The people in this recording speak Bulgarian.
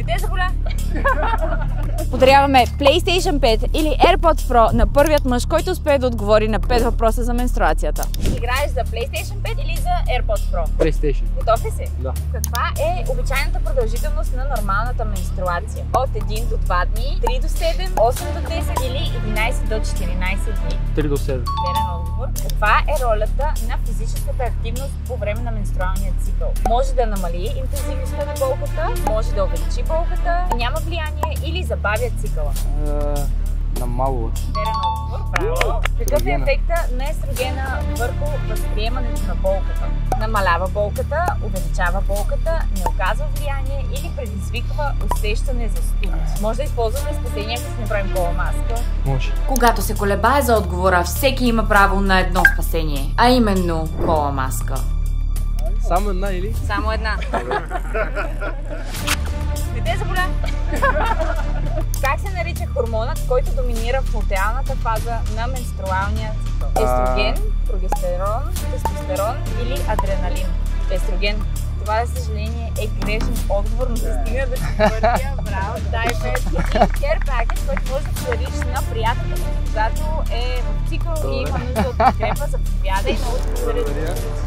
Дете заболя! Подаряваме PlayStation 5 или AirPods Pro на първият мъж, който успее да отговори на 5 въпроса за менструацията. Играеш за PlayStation 5 или за AirPods Pro? PlayStation. Готов ли си? Да. Каква е обичайната продължителност на нормалната менструация? От 1 до 2 дни, 3 до 7, 8 до 10 или 11 до 14 дни? 3 до 7. Верен отговор. Каква е ролята на физическата активност по време на менструалния цикъл? Може да намали интензивността на болката, може да увеличи болката, няма влияние или забавя цикъла? Намалува. Верен отговор. Браво! Какъв е ефекта на естрогена върху възприемането на болката? Намалява болката, увеличава болката, не оказва влияние или предизвиква усещане за студ? Може да използваме спасение, ако си направим кола маска. Може. Когато се колебае за отговора, всеки има право на едно спасение, а именно кола маска. Само една или? Само една. Дете заболя! Как се нарича хормонът, който доминира в лутеалната фаза на менструалния цикъл? Естроген, прогестерон, тестостерон или адреналин? Естроген. Това, за съжаление, е грешен отговор, но се стигна до четвъртия. Браво! Дай 5. Care package, който може да подариш на приятелка си, когато е в цикъл и има нужда от подкрепа. Заповядай. Много ти благодаря.